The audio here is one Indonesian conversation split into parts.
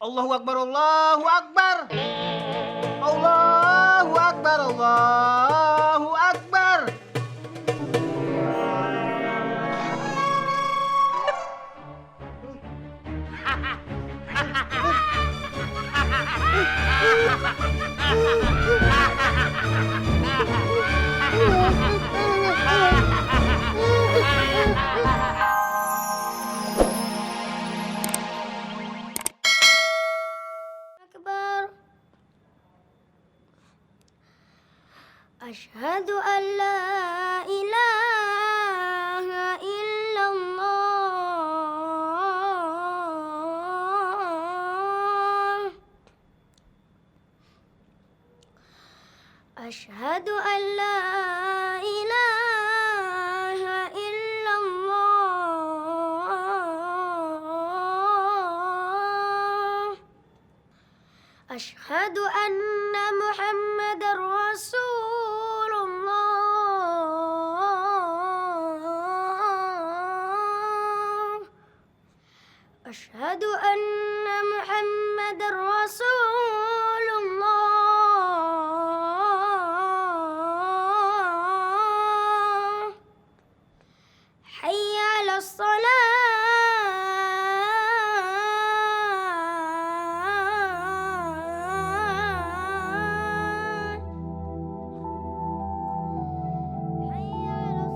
Allahu Akbar, Allahu Akbar. Allahu Akbar, Allahu Akbar. Akbar. Asyhadu an la ilaha illallah. Asyhadu an la ilaha illallah. Asyhadu anna Muhammadar Rasulullah. Asyhadu anna Muhammadar Rasulullah. Hayya 'alas salat. Hayya 'alas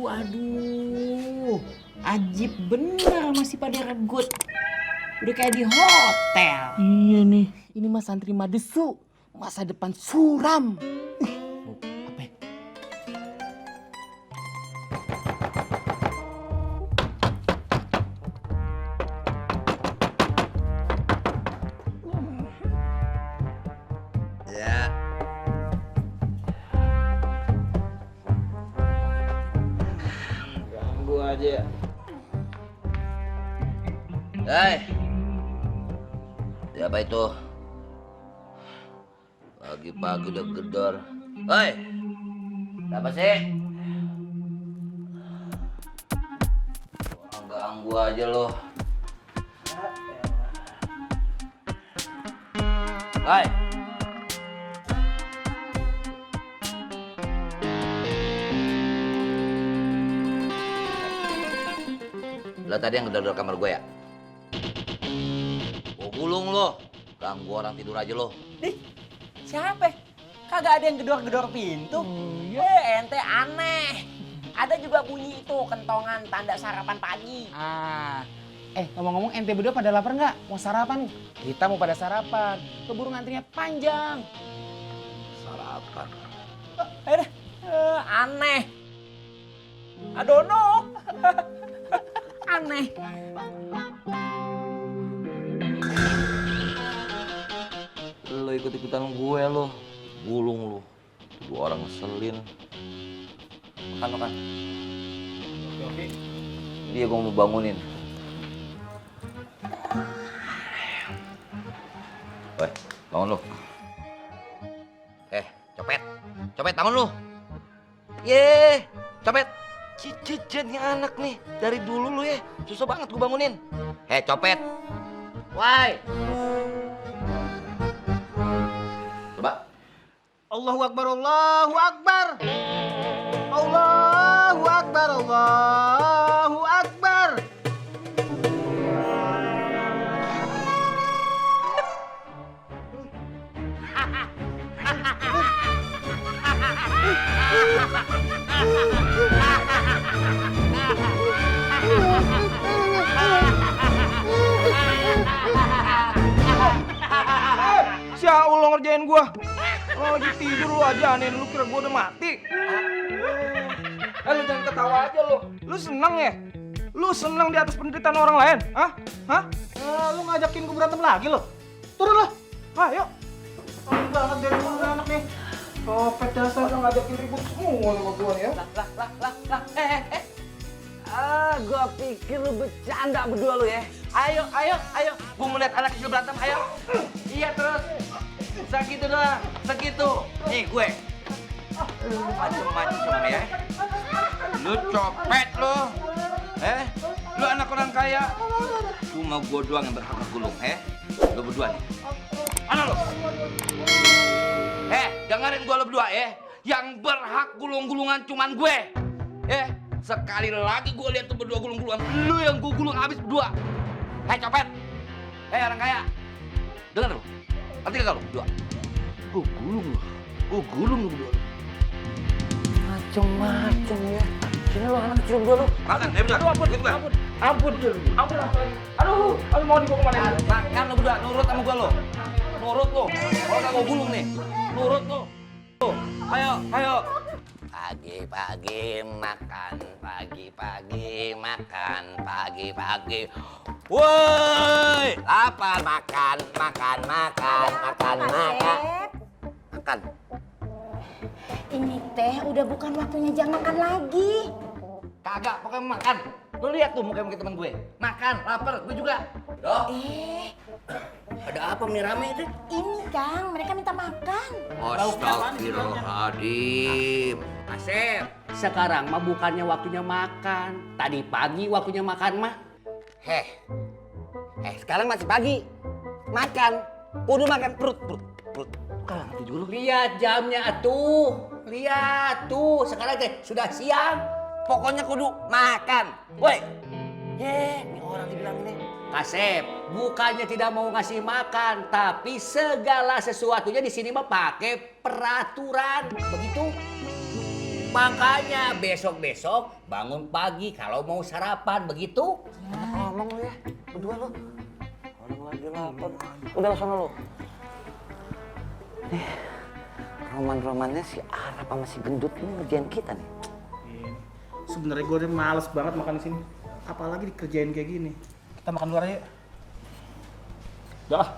Aduh. Ajib bener masih pada regut. Udah kayak di hotel. Iya nih, ini mah santri madesu, masa depan suram. Apa ya? Ya. Ganggu aja. Hei. Siapa itu? Pagi-pagi udah gedor. Hei. Siapa sih? Ganggu aja lo. Hei. Lo tadi yang gedor kamar gue ya? Gue gulung lo. Ganggu orang tidur aja lo. Dih, siapa? Kagak ada yang gedor-gedor pintu. Ente aneh. Ada juga bunyi itu kentongan tanda sarapan pagi. Ngomong-ngomong ente berdua pada lapar nggak? Mau sarapan? Kita mau pada sarapan. Keburu ngantrinya panjang. Sarapan. Aneh. Adono. Aneh. Lo ikut-ikutan gue lo. Gulung lo. Dua orang ngeselin. Makan. Oke. Dia gue mau bangunin. Woi, bangun lu. Copet. Copet, bangun lu. Copet. Cicit nih anak nih. Dari dulu lu ya. Susah banget gue bangunin. Copet. Woi. Coba. Allahu Akbar, Allahu Akbar. Allahu Akbar, Allahu Akbar. Si Aul lo ngerjain gua. Lo lagi tidur lu aja aneh, lu kira gua udah mati. Lu jangan ketawa aja lu. Lu seneng ya? Lu seneng di atas penderitaan orang lain? Hah? Lu ngajakin gue berantem lagi lo. Turun lo. Ayo. Aneh banget dari mana anak nih. Copet dasar. Udah ngajakin ribut semua sama gua ya. Gua pikir lu bercanda berdua lu ya. Ayo. Gua mau lihat anak kecil berantem, ayo. Iya terus. Segitu doang, segitu. Nih gue. Macem-macem ya. Lu copet lu. Lu anak orang kaya. Cuma gua doang yang berhak ngegulung, Lu berdua nih. Mana lu? Dengerin gua lu berdua, Yang berhak gulung-gulungan cuman gue. Sekali lagi gue lihat tuh berdua gulung-gulungan, lu yang gue gulung habis berdua. Copet. Orang kaya. Dengar lu. Nanti kagak lu berdua. Gue gulung lu berdua. Macem-macem ya. Sini lu anak kecil berdua lu. Makan, berdua. Ampun. Aduh, mau dibawa kemana? Makan lu berdua, nurut sama gue lu. Nurut lu. Kalau gak gue gulung nih. Nurut lu. Ayo. Pagi-pagi makan, pagi-pagi. Woi, lapar makan. Ini teh udah bukan waktunya jam makan lagi. Kagak, pokoknya makan. Lu lihat tuh muka-muka temen gue. Makan, lapar, gue juga. Doh. Ada apa nih rame itu? Ini Kang, mereka minta makan. Astagfirullahaladzim. Asep. Sekarang mah bukannya waktunya makan. Tadi pagi waktunya makan mah. Sekarang masih pagi. Makan. Kudu makan perut. Kalah ngerti juga lu. Lihat jamnya atuh. Lihat tuh, sekarang teh sudah siang. Pokoknya kudu makan. Woi. Ini orang dibilang ini. Kasep, bukannya tidak mau ngasih makan, tapi segala sesuatunya di sini mah pakai peraturan, begitu. Makanya besok-besok bangun pagi kalau mau sarapan, begitu. Ngomong lu ya, berdua lu. Orang lagi lapar. Udah lah sana lu. Nih, roman-romannya si Arab sama si Gendut ini ngerjain kita nih. Sebenarnya gue udah males banget makan di sini. Apalagi dikerjain kayak gini. Kita makan luar aja. Udah lah.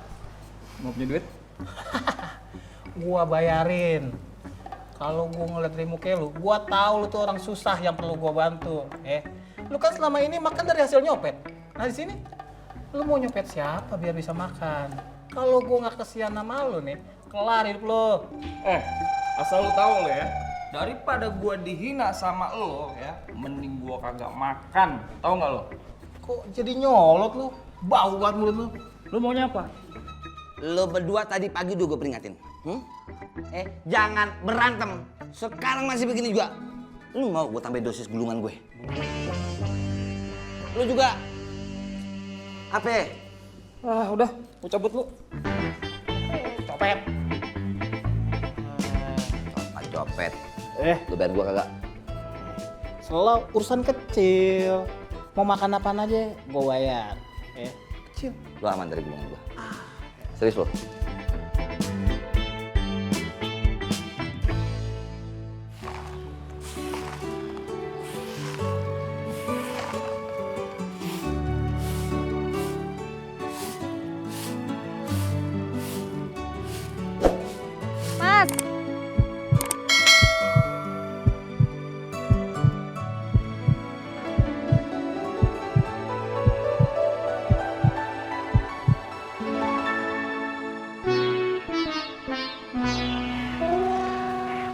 Mau punya duit? Gua bayarin. Kalau gua ngeliat dari muka lu, gua tahu lu tuh orang susah yang perlu gua bantu. Lu kan selama ini makan dari hasil nyopet. Nah di sini, lu mau nyopet siapa biar bisa makan? Kalau gua nggak kesian sama lu nih, kelar hidup lu. Asal lu tahu lo ya. Daripada gua dihina sama lo ya, mending gua kagak makan. Tahu nggak lo? Kok jadi nyolot lu? Bau banget mulut lu. Lu maunya apa? Lo berdua tadi pagi udah gue peringatin. Jangan berantem. Sekarang masih begini juga. Lu mau gue tambah dosis gulungan gue? Lu juga. Apa? Udah, gue cabut lu. Copet. Copet. Lu bayar gue kagak? Selalu urusan kecil. Mau makan apaan aja, gue bayar. Kecil. Lu aman dari gulungan gue. Serius lu?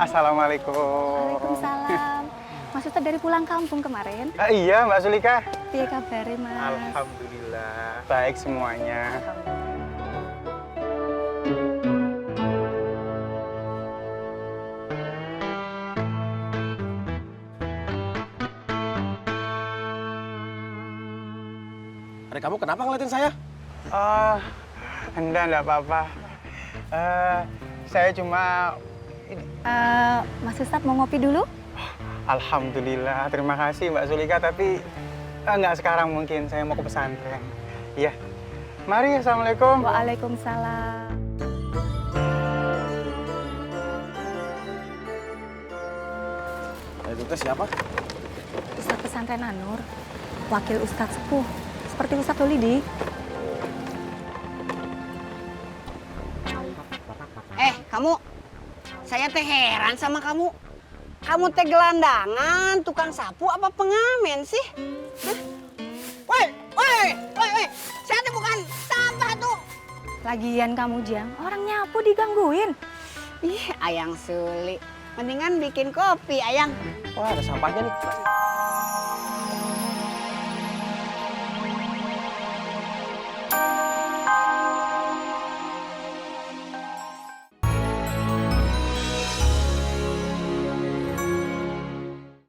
Mas, Assalamualaikum. Waalaikumsalam. Mas Ustadz dari pulang kampung kemarin. Iya, Mbak Sulika. Piye kabare, Mas? Alhamdulillah, baik semuanya. Adik kamu kenapa ngeliatin saya? Oh, enggak apa-apa. Saya cuma Mas Ustadz mau ngopi dulu? Alhamdulillah, terima kasih Mbak Sulika, tapi enggak sekarang mungkin, saya mau ke pesantren. Iya. Mari, Assalamualaikum. Waalaikumsalam. Itu teh siapa? Ustadz pesantren Anur, wakil Ustadz sepuh, seperti Ustadz Walidi. Kamu, saya teh heran sama kamu. Kamu teh gelandangan, tukang sapu apa pengamen sih? Hah? Woi, woi, woi, woi. Saya tuh bukan sampah tuh. Lagian kamu Jang, orang nyapu digangguin. Ih, Ayang Suli. Mendingan bikin kopi, Ayang. Wah, ada sampahnya nih.